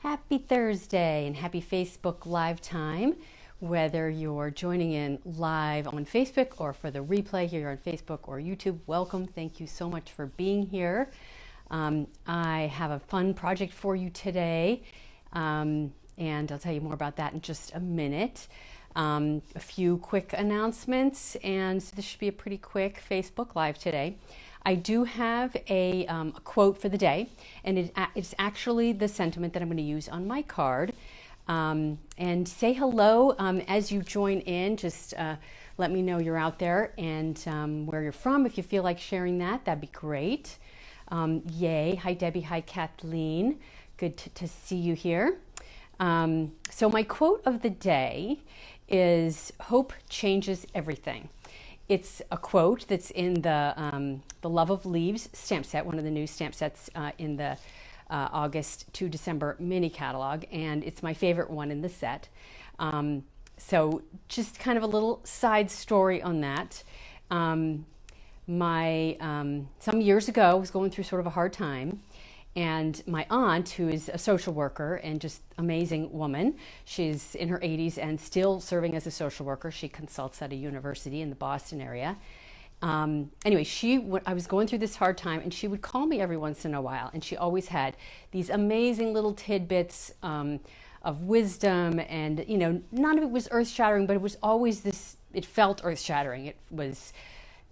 Happy Thursday and happy Facebook Live time. Whether you're joining in live on Facebook or for the replay here on Facebook or YouTube, welcome. Thank you so much for being here. I have a fun project for you today, and I'll tell you more about that in just a minute. A few quick announcements, and this should be a pretty quick Facebook Live today. I do have a quote for the day, and it's actually the sentiment that I'm going to use on my card. And say hello as you join in. Just let me know you're out there and where you're from. If you feel like sharing that, that'd be great. Yay. Hi, Debbie. Hi, Kathleen. Good to see you here. So my quote of the day is, "Hope changes everything." It's a quote that's in the Love of Leaves stamp set, one of the new stamp sets in the August to December mini catalog, and it's my favorite one in the set. So just kind of a little side story on that. Some years ago, I was going through sort of a hard time, and my aunt, who is a social worker and just amazing woman, she's in her 80s and still serving as a social worker. She consults at a university in the Boston area. Anyway, I was going through this hard time, and she would call me every once in a while, and she always had these amazing little tidbits of wisdom, and none of it was earth-shattering, but it was always it felt earth-shattering. It was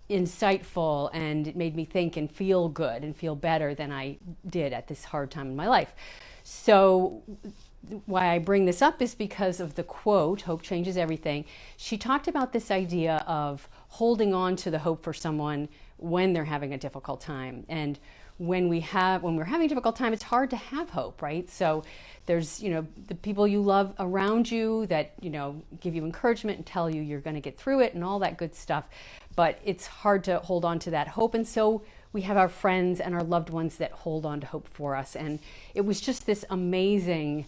insightful, and it made me think and feel good and feel better than I did at this hard time in my life. So why I bring this up is because of the quote, "Hope changes everything." She talked about this idea of holding on to the hope for someone when they're having a difficult time. And when we're having a difficult time, it's hard to have hope, right? So there's, the people you love around you that, give you encouragement and tell you you're going to get through it and all that good stuff. But it's hard to hold on to that hope. And so we have our friends and our loved ones that hold on to hope for us. And it was just this amazing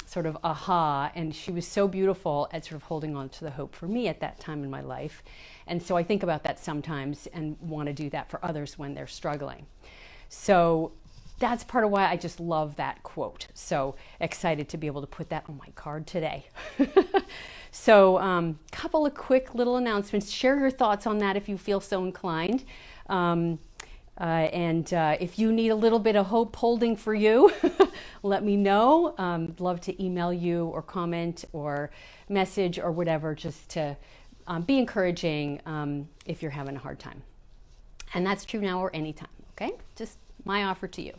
sort of aha, and she was so beautiful at sort of holding on to the hope for me at that time in my life. And so I think about that sometimes and want to do that for others when they're struggling. So that's part of why I just love that quote. So excited to be able to put that on my card today. So couple of quick little announcements. Share your thoughts on that if you feel so inclined. And if you need a little bit of hope holding for you, let me know. Love to email you or comment or message or whatever, just to be encouraging if you're having a hard time. And that's true now or anytime, okay? Just my offer to you.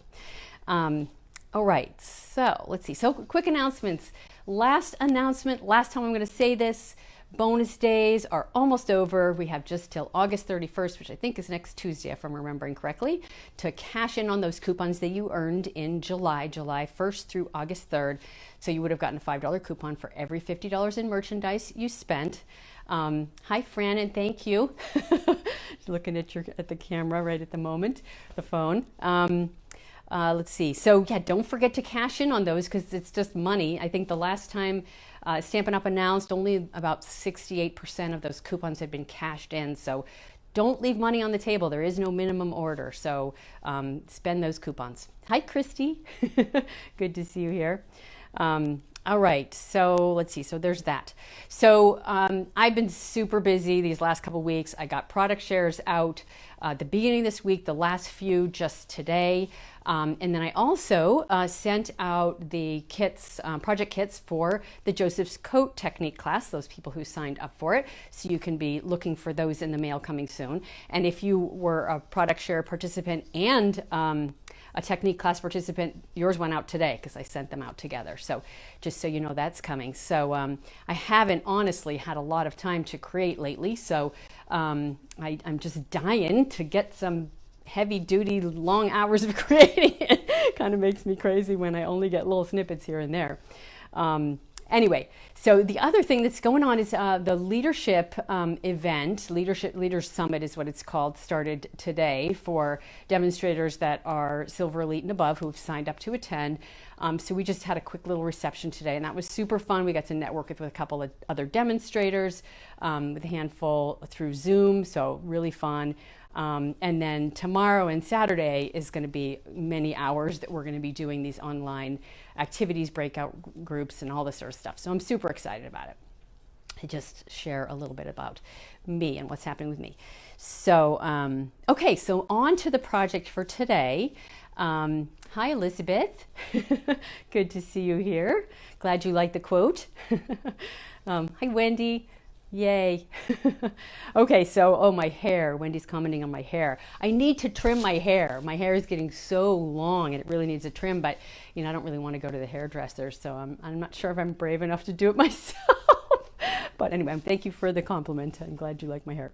All right, so let's see. So quick announcements. Last time I'm going to say this. Bonus days are almost over. We have just till August 31st, which I think is next Tuesday, if I'm remembering correctly, to cash in on those coupons that you earned in July 1st through August 3rd. So you would have gotten a $5 coupon for every $50 in merchandise you spent. Hi, Fern, and thank you. Looking at the camera right at the moment, the phone. Let's see. So yeah, don't forget to cash in on those because it's just money. I think the last time Stampin' Up! Announced, only about 68% of those coupons had been cashed in. So don't leave money on the table. There is no minimum order. So spend those coupons. Hi, Christy. Good to see you here. All right, so let's see. So there's that. So I've been super busy these last couple weeks. I got product shares out the beginning of this week, the last few just today. And then I also sent out the kits, project kits for the Joseph's Coat Technique class, those people who signed up for it. So you can be looking for those in the mail coming soon. And if you were a product share participant and a technique class participant, yours went out today because I sent them out together. So just so you know, that's coming. So I haven't honestly had a lot of time to create lately. So I'm just dying to get some heavy duty long hours of creating it. Kind of makes me crazy when I only get little snippets here and there. Anyway, so the other thing that's going on is the leadership event, Leaders Summit is what it's called, started today for demonstrators that are Silver Elite and above who have signed up to attend. So we just had a quick little reception today, and that was super fun. We got to network with a couple of other demonstrators, with a handful through Zoom, so really fun. And then tomorrow and Saturday is going to be many hours that we're going to be doing these online activities, breakout groups, and all this sort of stuff. So I'm super excited about it. I just share a little bit about me and what's happening with me. So, okay, so on to the project for today. Hi, Elizabeth. Good to see you here. Glad you like the quote. Hi, Wendy. Yay. Okay, so, oh, my hair. Wendy's commenting on my hair. I need to trim my hair. My hair is getting so long and it really needs a trim, but, you know, I don't really want to go to the hairdresser, so I'm not sure if I'm brave enough to do it myself. But anyway, thank you for the compliment. I'm glad you like my hair.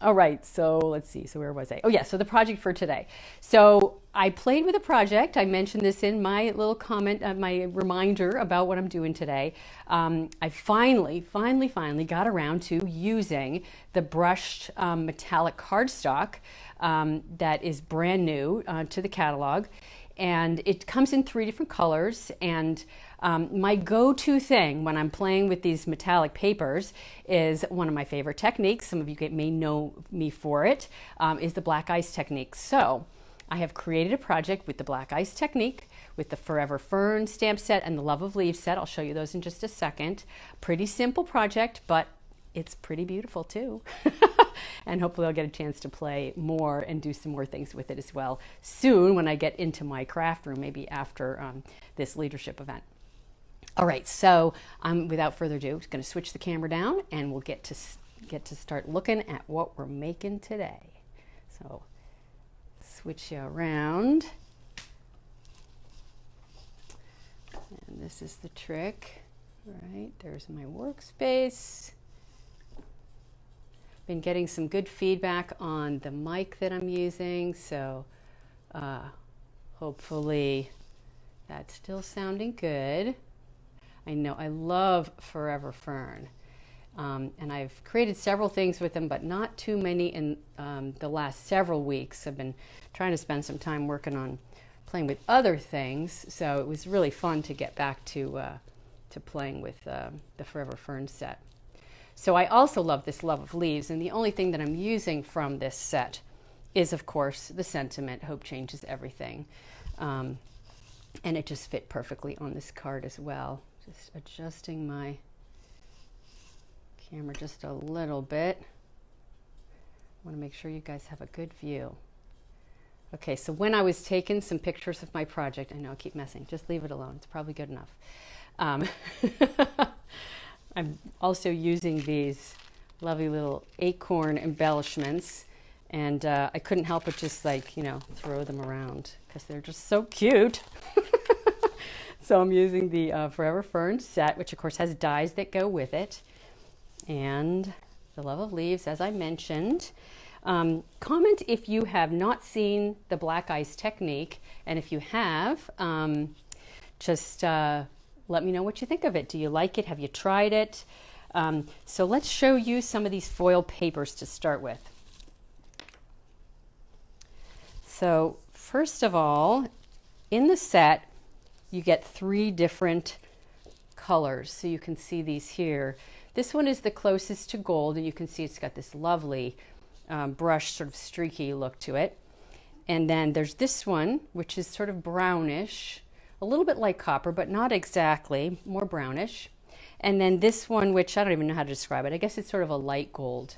All right, so let's see. So where was I? Oh yeah, so the project for today. So I played with a project. I mentioned this in my little comment, my reminder about what I'm doing today. I finally got around to using the brushed metallic cardstock that is brand new to the catalog. And it comes in 3 different colors. And my go-to thing when I'm playing with these metallic papers is one of my favorite techniques. Some of you may know me for it, is the black ice technique. So I have created a project with the black ice technique, with the Forever Fern stamp set and the Love of Leaves set. I'll show you those in just a second. Pretty simple project, but it's pretty beautiful too. And hopefully I'll get a chance to play more and do some more things with it as well soon when I get into my craft room, maybe after this leadership event. All right, so without further ado, I'm going to switch the camera down and we'll get to start looking at what we're making today. So switch you around. And this is the trick. All right, there's my workspace. Been getting some good feedback on the mic that I'm using, so hopefully that's still sounding good. I know I love Forever Fern, and I've created several things with them, but not too many in the last several weeks. I've been trying to spend some time working on playing with other things, so it was really fun to get back to playing with the Forever Fern set. So I also love this Love of Leaves, and the only thing that I'm using from this set is, of course, the sentiment, Hope Changes Everything. And it just fit perfectly on this card as well. Just adjusting my camera just a little bit. I want to make sure you guys have a good view. Okay, so when I was taking some pictures of my project, I know I keep messing, just leave it alone. It's probably good enough. I'm also using these lovely little acorn embellishments, and I couldn't help but just throw them around because they're just so cute. So I'm using the Forever Fern set, which of course has dies that go with it, and the Love of Leaves, as I mentioned. Comment if you have not seen the black ice technique, and if you have, just let me know what you think of it. Do you like it? Have you tried it? So let's show you some of these foil papers to start with. So first of all, in the set, you get 3 different colors. So you can see these here. This one is the closest to gold, and you can see it's got this lovely brush, sort of streaky look to it. And then there's this one, which is sort of brownish, a little bit like copper, but not exactly, more brownish. And then this one, which I don't even know how to describe it. I guess it's sort of a light gold.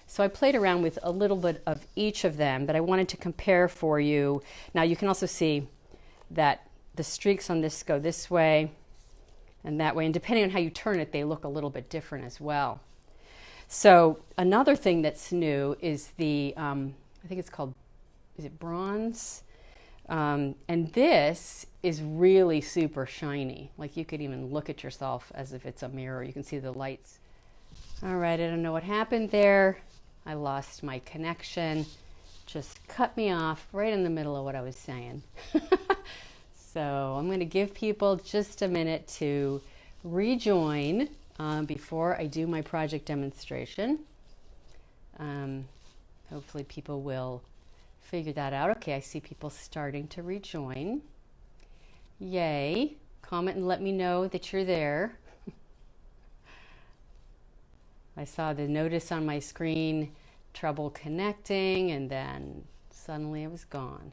So I played around with a little bit of each of them, but I wanted to compare for you. Now you can also see that the streaks on this go this way and that way, and depending on how you turn it, they look a little bit different as well. So another thing that's new is the, I think it's called, is it bronze? And this is really super shiny. Like you could even look at yourself as if it's a mirror. You can see the lights. All right, I don't know what happened there. I lost my connection. Just cut me off right in the middle of what I was saying. So I'm going to give people just a minute to rejoin before I do my project demonstration. Hopefully people will figure that out. Okay, I see people starting to rejoin. Yay. Comment and let me know that you're there. I saw the notice on my screen trouble connecting, and then suddenly it was gone.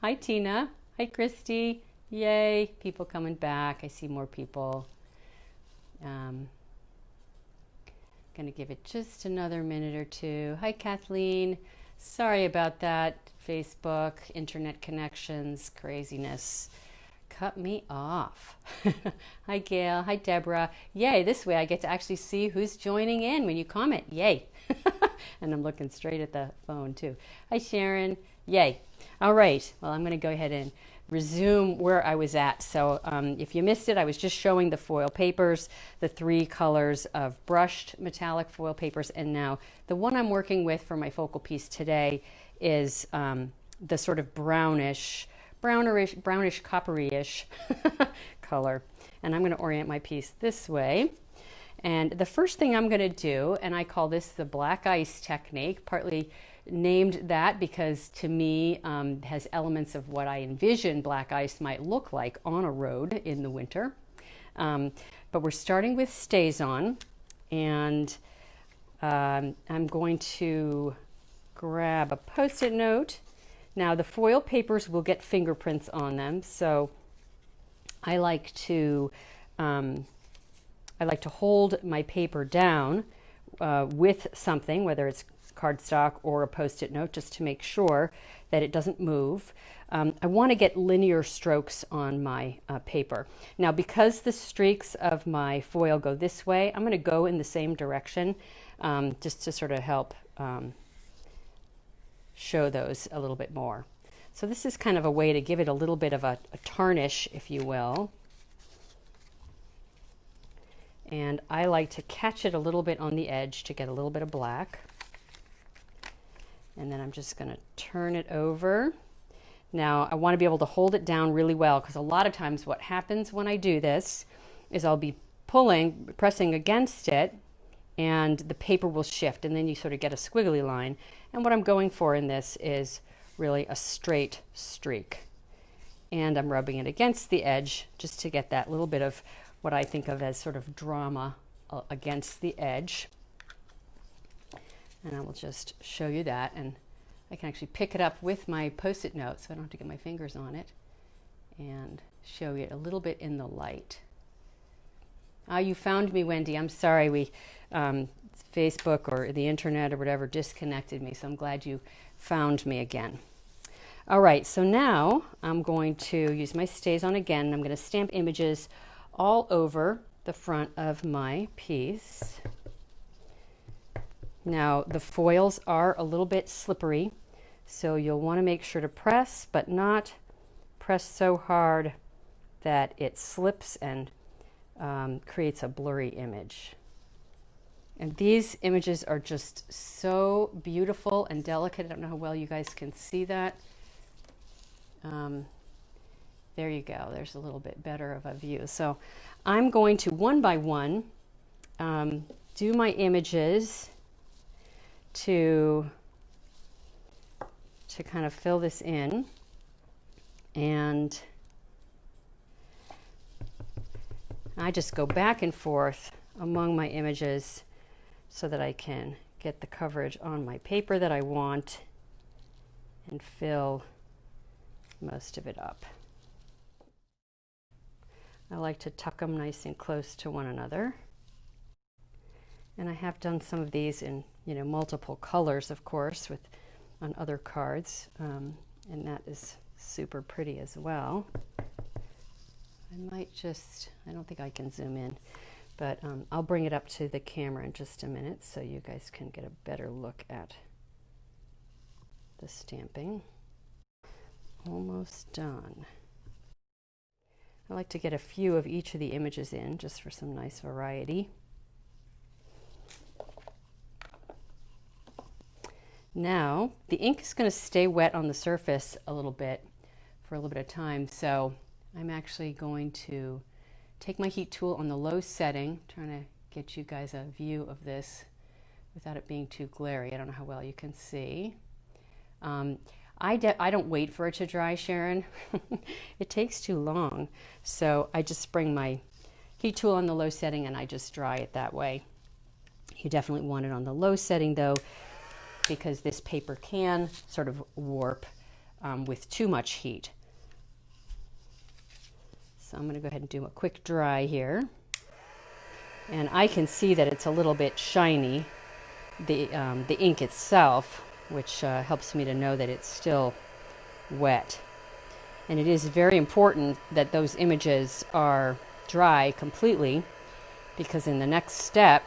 Hi, Tina. Hi, Christy. Yay, people coming back. I see more people. Gonna give it just another minute or two. Hi, Kathleen. Sorry about that. Facebook, internet connections, craziness. Cut me off. Hi, Gail. Hi, Deborah. Yay, this way I get to actually see who's joining in when you comment. Yay. And I'm looking straight at the phone, too. Hi, Sharon. Yay. All right. Well, I'm going to go ahead and resume where I was at. So if you missed it, I was just showing the foil papers, the 3 colors of brushed metallic foil papers. And now the one I'm working with for my focal piece today is the sort of brownish, coppery-ish color. And I'm going to orient my piece this way. And the first thing I'm going to do, and I call this the black ice technique, partly named that because to me has elements of what I envision black ice might look like on a road in the winter. But we're starting with StazOn, and I'm going to grab a Post-it note. Now the foil papers will get fingerprints on them, so I like to hold my paper down with something, whether it's cardstock or a Post-it note, just to make sure that it doesn't move. I want to get linear strokes on my paper. Now, because the streaks of my foil go this way, I'm going to go in the same direction just to sort of help show those a little bit more. So this is kind of a way to give it a little bit of a tarnish, if you will. And I like to catch it a little bit on the edge to get a little bit of black. And then I'm just going to turn it over. Now I want to be able to hold it down really well, because a lot of times what happens when I do this is I'll be pressing against it, and the paper will shift, and then you sort of get a squiggly line. And what I'm going for in this is really a straight streak. And I'm rubbing it against the edge just to get that little bit of what I think of as sort of drama against the edge. And I will just show you that, and I can actually pick it up with my Post-it note so I don't have to get my fingers on it, and show you a little bit in the light. You found me, Wendy. I'm sorry, we Facebook or the internet or whatever disconnected me, so I'm glad you found me again. All right, so now I'm going to use my StazOn again, and I'm going to stamp images all over the front of my piece. Now the foils are a little bit slippery, so you'll want to make sure to press, but not press so hard that it slips and creates a blurry image. And these images are just so beautiful and delicate. I don't know how well you guys can see that. There you go. There's a little bit better of a view. So I'm going to one by one do my images to kind of fill this in, and I just go back and forth among my images so that I can get the coverage on my paper that I want and fill most of it up. I like to tuck them nice and close to one another. And I have done some of these in, multiple colors, of course, on other cards, and that is super pretty as well. I don't think I can zoom in, but I'll bring it up to the camera in just a minute so you guys can get a better look at the stamping. Almost done. I like to get a few of each of the images in just for some nice variety. Now, the ink is going to stay wet on the surface for a little bit of time, so I'm actually going to take my heat tool on the low setting, trying to get you guys a view of this without it being too glary. I don't know how well you can see. I don't wait for it to dry, Sharon. It takes too long. So I just bring my heat tool on the low setting and I just dry it that way. You definitely want it on the low setting though, because this paper can sort of warp with too much heat. So I'm going to go ahead and do a quick dry here. And I can see that it's a little bit shiny, the ink itself, which helps me to know that it's still wet. And it is very important that those images are dry completely, because in the next step,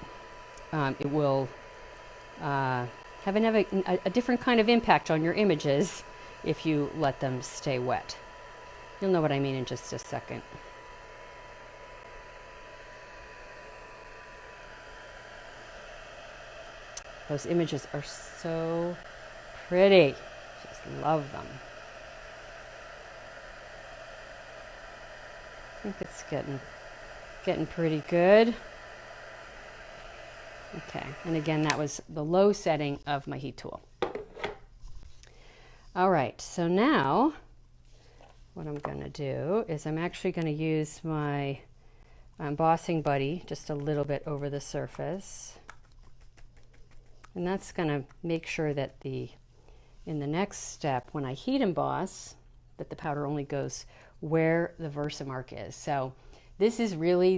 it will have a different kind of impact on your images if you let them stay wet. You'll know what I mean in just a second. Those images are so pretty. Just love them. I think it's getting pretty good. Okay, and again, that was the low setting of my heat tool. All right, so now what I'm going to do is I'm actually going to use my embossing buddy just a little bit over the surface. And that's going to make sure that in the next step, when I heat emboss, that the powder only goes where the Versamark is. So this is really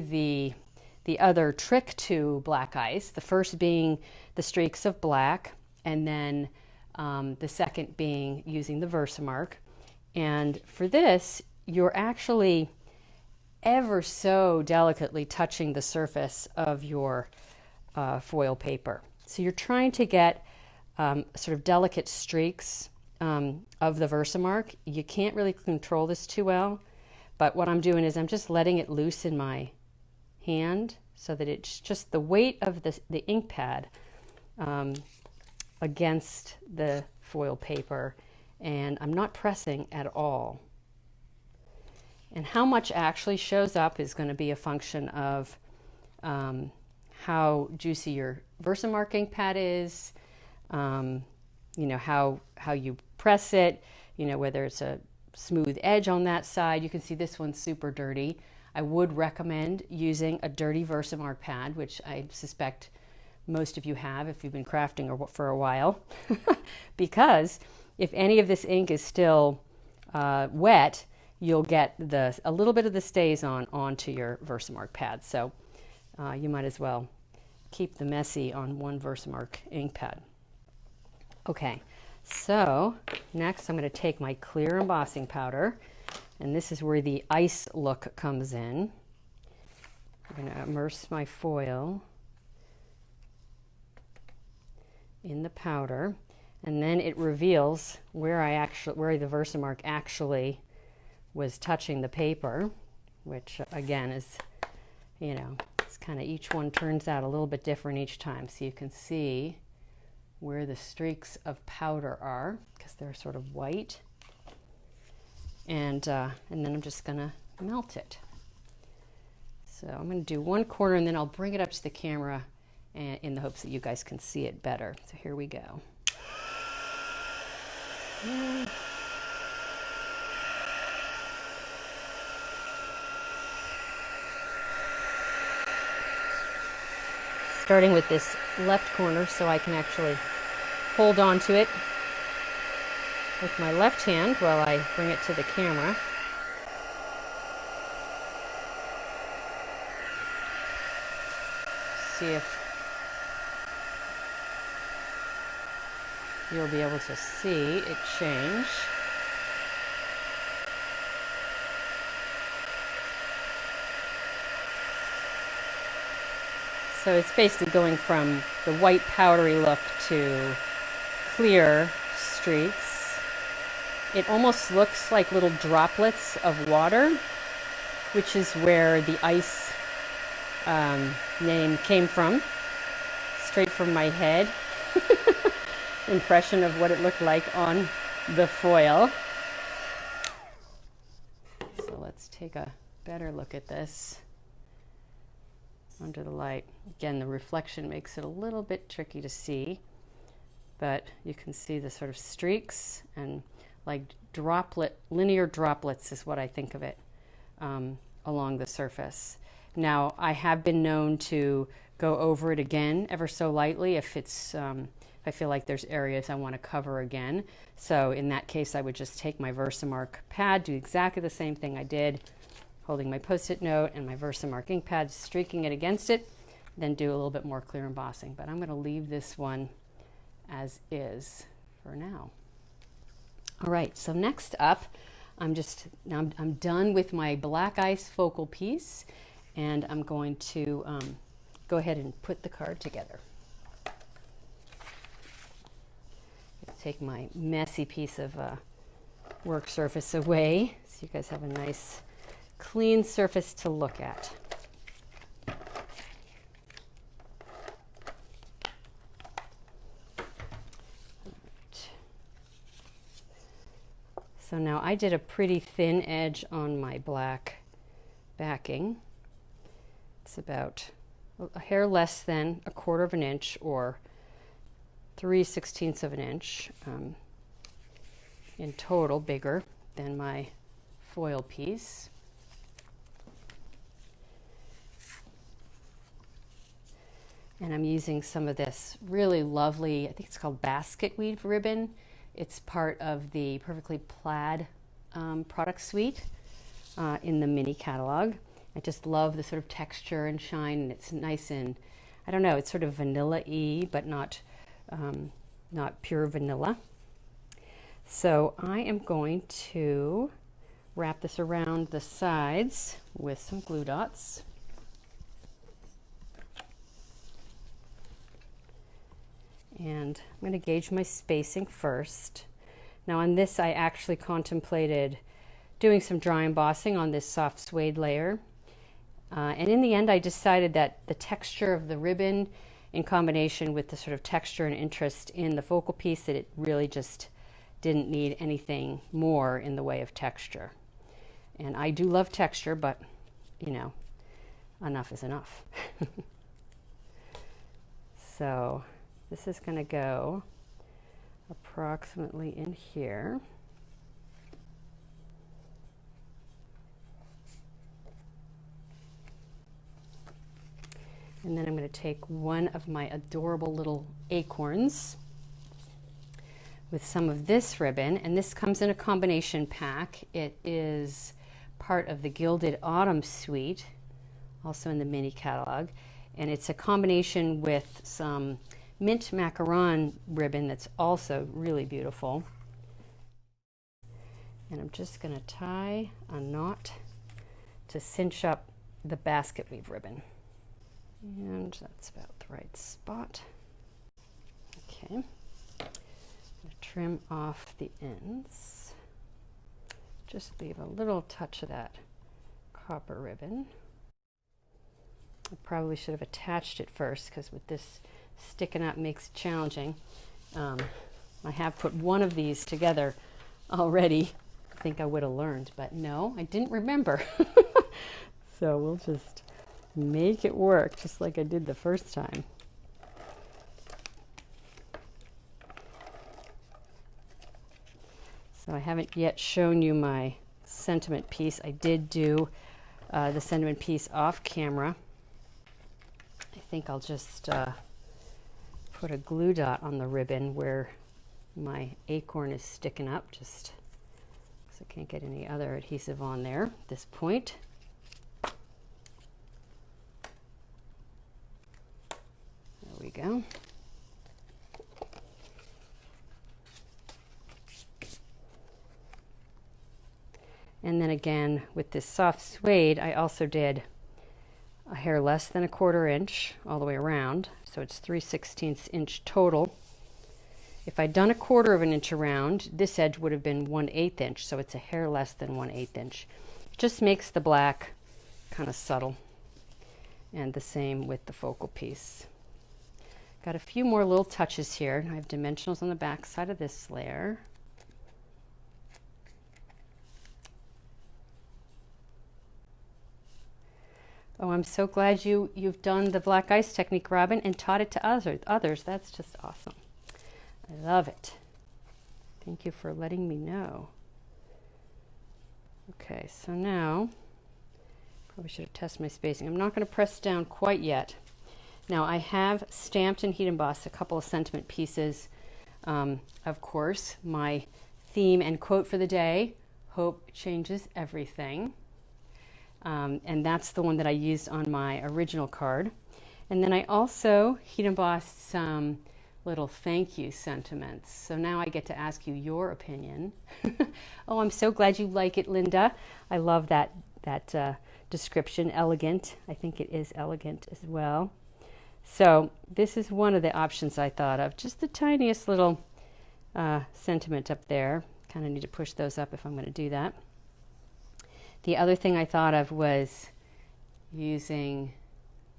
the other trick to black ice, the first being the streaks of black, and then the second being using the Versamark. And for this, you're actually ever so delicately touching the surface of your foil paper. So you're trying to get sort of delicate streaks of the Versamark. You can't really control this too well, but what I'm doing is I'm just letting it loose in my hand so that it's just the weight of the ink pad against the foil paper, and I'm not pressing at all. And how much actually shows up is going to be a function of how juicy your Versamark ink pad is, you know, how you press it, you know, whether it's a smooth edge on that side. You can see this one's super dirty. I would recommend using a dirty Versamark pad, which I suspect most of you have if you've been crafting for a while, because if any of this ink is still wet, you'll get a little bit of the stays onto your Versamark pad. So you might as well keep the messy on one Versamark ink pad. Okay, so next I'm going to take my clear embossing powder, and this is where the ice look comes in. I'm going to immerse my foil in the powder, and then it reveals where the Versamark actually was touching the paper, which again is, you know, it's kind of, each one turns out a little bit different each time. So you can see where the streaks of powder are because they're sort of white. And then I'm just gonna melt it. So I'm gonna do one corner and then I'll bring it up to the camera in the hopes that you guys can see it better. So here we go. Starting with this left corner so I can actually hold on to it with my left hand while I bring it to the camera. See if you'll be able to see it change. So it's basically going from the white powdery look to clear streaks. It almost looks like little droplets of water, which is where the ice name came from, straight from my head. Impression of what it looked like on the foil. So let's take a better look at this under the light. Again, the reflection makes it a little bit tricky to see, but you can see the sort of streaks and like linear droplets is what I think of it along the surface. Now, I have been known to go over it again ever so lightly if it's, if I feel like there's areas I want to cover again. So in that case, I would just take my Versamark pad, do exactly the same thing I did, holding my Post-it note and my Versamark ink pad, streaking it against it, then do a little bit more clear embossing. But I'm going to leave this one as is for now. All right, so next up, I'm done with my black ice focal piece, and I'm going to go ahead and put the card together. Take my messy piece of work surface away so you guys have a nice clean surface to look at. So now I did a pretty thin edge on my black backing. It's about a hair less than 1/4 of an inch or 3/16 of an inch in total, bigger than my foil piece. And I'm using some of this really lovely, I think it's called basket weave ribbon. It's part of the Perfectly Plaid product suite in the mini catalog. I just love the sort of texture and shine, and it's nice and, I don't know, it's sort of vanilla-y, but not pure vanilla. So I am going to wrap this around the sides with some glue dots. And I'm going to gauge my spacing first. Now on this, I actually contemplated doing some dry embossing on this soft suede layer. And in the end, I decided that the texture of the ribbon in combination with the sort of texture and interest in the focal piece, that it really just didn't need anything more in the way of texture. And I do love texture, but you know, enough is enough. So this is going to go approximately in here. And then I'm going to take one of my adorable little acorns with some of this ribbon, and this comes in a combination pack. It is part of the Gilded Autumn suite, also in the mini catalog, and it's a combination with some mint macaron ribbon that's also really beautiful. And I'm just going to tie a knot to cinch up the basket weave ribbon. And that's about the right spot. Okay. I'm going to trim off the ends. Just leave a little touch of that copper ribbon. I probably should have attached it first, because with this sticking up makes it challenging. I have put one of these together already. I think I would have learned, but no, I didn't remember. So we'll just make it work just like I did the first time. So I haven't yet shown you my sentiment piece. I did do the sentiment piece off camera. I think I'll just put a glue dot on the ribbon where my acorn is sticking up, just because I can't get any other adhesive on there at this point. There we go. And then again, with this soft suede, I also did a hair less than 1/4 inch all the way around. So it's 3/16 inch total. If I'd done 1/4 of an inch around, this edge would have been 1/8 inch. So it's a hair less than 1/8 inch. It just makes the black kind of subtle. And the same with the focal piece. Got a few more little touches here. I have dimensionals on the back side of this layer. Oh, I'm so glad you've done the black ice technique, Robin, and taught it to others. That's just awesome. I love it. Thank you for letting me know. Okay, so now I'm Probably should have tested my spacing. I'm not going to press down quite yet. Now I have stamped and heat embossed a couple of sentiment pieces. Of course, my theme and quote for the day, hope changes everything. And that's the one that I used on my original card. And then I also heat embossed some little thank you sentiments. So now I get to ask you your opinion. Oh, I'm so glad you like it, Linda. I love that description, elegant. I think it is elegant as well. So this is one of the options I thought of, just the tiniest little sentiment up there. Kind of need to push those up if I'm going to do that. The other thing I thought of was using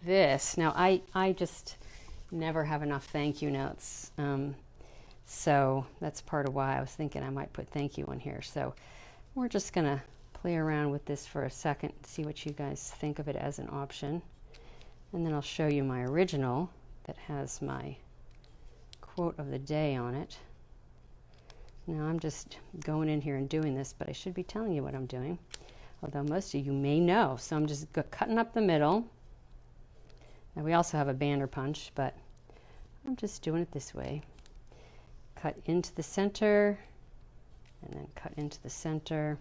this. Now I just never have enough thank you notes. So that's part of why I was thinking I might put thank you on here. So we're just going to play around with this for a second, see what you guys think of it as an option. And then I'll show you my original that has my quote of the day on it. Now I'm just going in here and doing this, but I should be telling you what I'm doing, although most of you may know. So I'm just cutting up the middle. Now we also have a banner punch, but I'm just doing it this way. Cut into the center, and then cut into the center.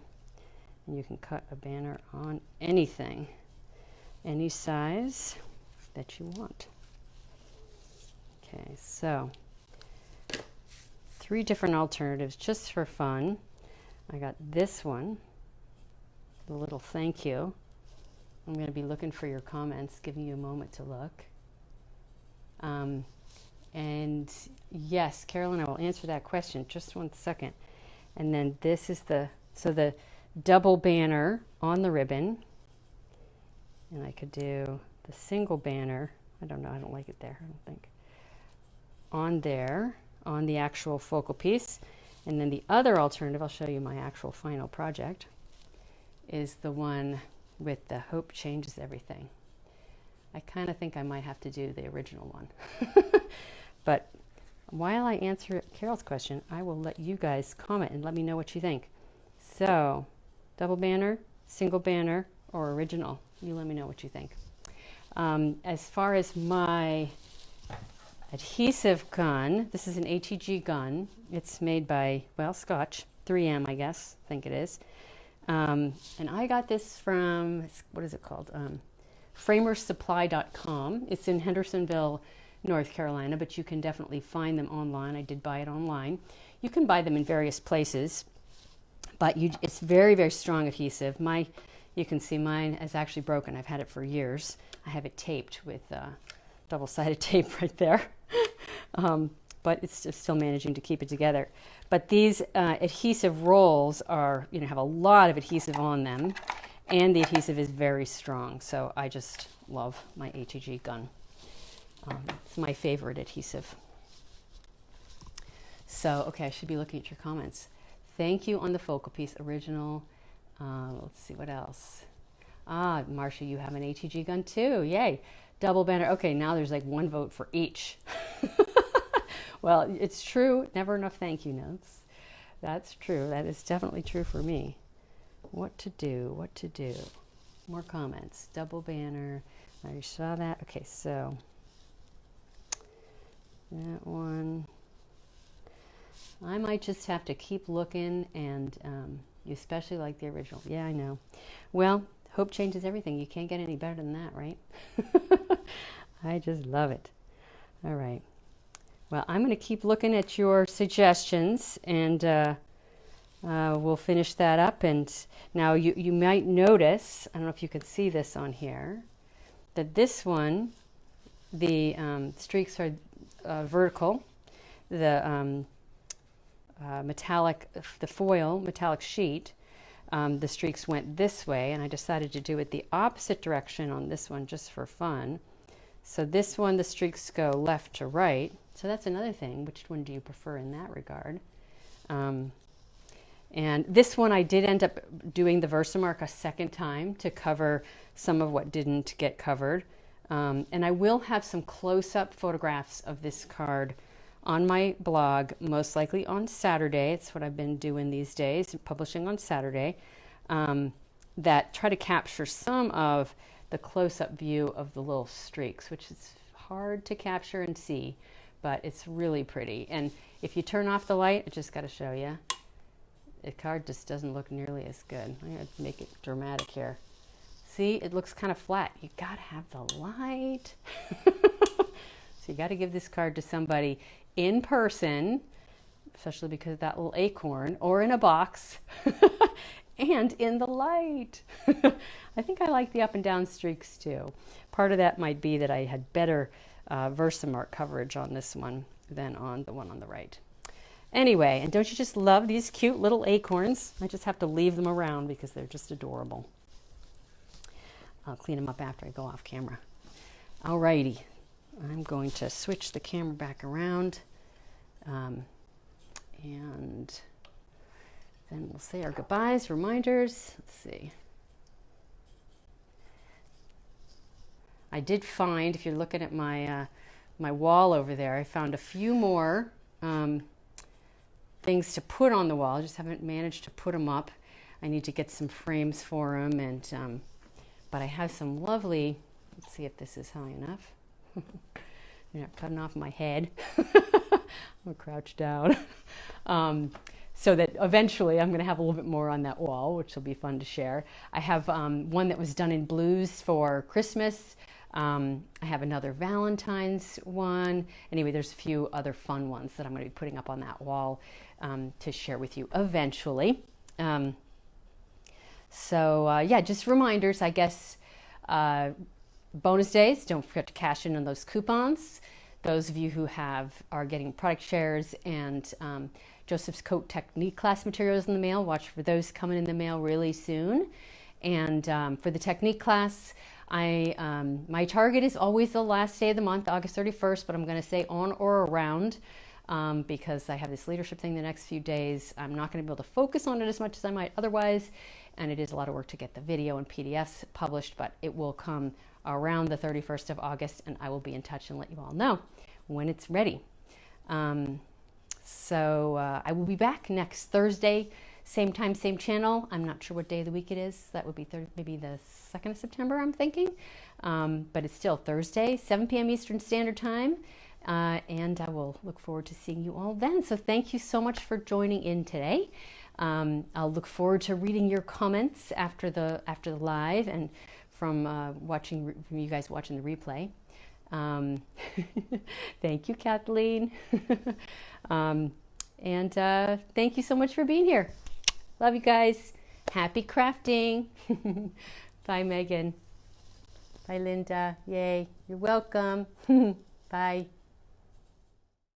And you can cut a banner on anything, any size that you want. Okay, so 3 different alternatives just for fun. I got this one, the little thank you. I'm going to be looking for your comments, giving you a moment to look. And yes, Carolyn, I will answer that question. Just one second. And then this is the double banner on the ribbon. And I could do the single banner. I don't know, I don't like it there, I don't think. On there, on the actual focal piece. And then the other alternative, I'll show you my actual final project, is the one with the hope changes everything. I kind of think I might have to do the original one. But while I answer Carol's question, I will let you guys comment and let me know what you think. So, double banner, single banner, or original? You let me know what you think. As far as my adhesive gun, this is an ATG gun. It's made by, well, Scotch, 3M, I guess, I think it is. And I got this from, what is it called? Framersupply.com. It's in Hendersonville, North Carolina, but you can definitely find them online. I did buy it online. You can buy them in various places, but it's very, very strong adhesive. You can see mine is actually broken. I've had it for years. I have it taped with double-sided tape right there. But it's just still managing to keep it together. But these adhesive rolls are, have a lot of adhesive on them, and the adhesive is very strong. So I just love my ATG gun. It's my favorite adhesive. So, okay, I should be looking at your comments. Thank you on the focal piece, original. Let's see, what else? Marcia, you have an ATG gun too. Yay. Double banner. Okay, now there's like 1 vote for each. Well, it's true. Never enough thank you notes. That's true. That is definitely true for me. What to do? What to do? More comments. Double banner. I already saw that. Okay, so that one. I might just have to keep looking, and you especially like the original. Yeah, I know. Well, hope changes everything. You can't get any better than that, right? I just love it. All right. Well, I'm going to keep looking at your suggestions, and we'll finish that up. And now you might notice, I don't know if you can see this on here, that this one, the streaks are vertical. The the foil metallic sheet, the streaks went this way, and I decided to do it the opposite direction on this one just for fun. So this one, the streaks go left to right. So that's another thing. Which one do you prefer in that regard? And this one I did end up doing the Versamark a second time to cover some of what didn't get covered. And I will have some close-up photographs of this card on my blog, most likely on Saturday. It's what I've been doing these days, publishing on Saturday. that try to capture some of the close-up view of the little streaks, which is hard to capture and see, but it's really pretty. And if you turn off the light, I just got to show you, the card just doesn't look nearly as good. I'm going to make it dramatic here. See, it looks kind of flat. You got to have the light. So you got to give this card to somebody in person, especially because of that little acorn, or in a box, and in the light. I think I like the up and down streaks too. Part of that might be that I had better Versamark coverage on this one than on the one on the right. Anyway, and don't you just love these cute little acorns? I just have to leave them around because they're just adorable. I'll clean them up after I go off camera. Alrighty, I'm going to switch the camera back around, and then we'll say our goodbyes, reminders. Let's see. I did find, if you're looking at my my wall over there, I found a few more things to put on the wall. I just haven't managed to put them up. I need to get some frames for them, and but I have some lovely, let's see if this is high enough. You're not cutting off my head. I'm gonna crouch down. So that eventually I'm going to have a little bit more on that wall, which will be fun to share. I have one that was done in blues for Christmas. I have another Valentine's one. Anyway, there's a few other fun ones that I'm going to be putting up on that wall to share with you eventually. Yeah, just reminders, I guess. Bonus days, don't forget to cash in on those coupons. Those of you who are getting product shares and Joseph's Coat Technique class materials in the mail, watch for those coming in the mail really soon. And for the technique class, my target is always the last day of the month, August 31st, but I'm going to say on or around because I have this leadership thing the next few days. I'm not going to be able to focus on it as much as I might otherwise, and it is a lot of work to get the video and PDFs published, but it will come around the 31st of August, and I will be in touch and let you all know when it's ready. I will be back next Thursday, same time, same channel. I'm not sure what day of the week it is. That would be maybe the 2nd of September, I'm thinking. But it's still Thursday, 7 p.m. Eastern Standard Time. And I will look forward to seeing you all then. So thank you so much for joining in today. I'll look forward to reading your comments after the live and from you guys watching the replay. Thank you, Kathleen. Thank you so much for being here. Love you guys. Happy crafting. Bye, Megan. Bye, Linda. Yay. You're welcome. Bye.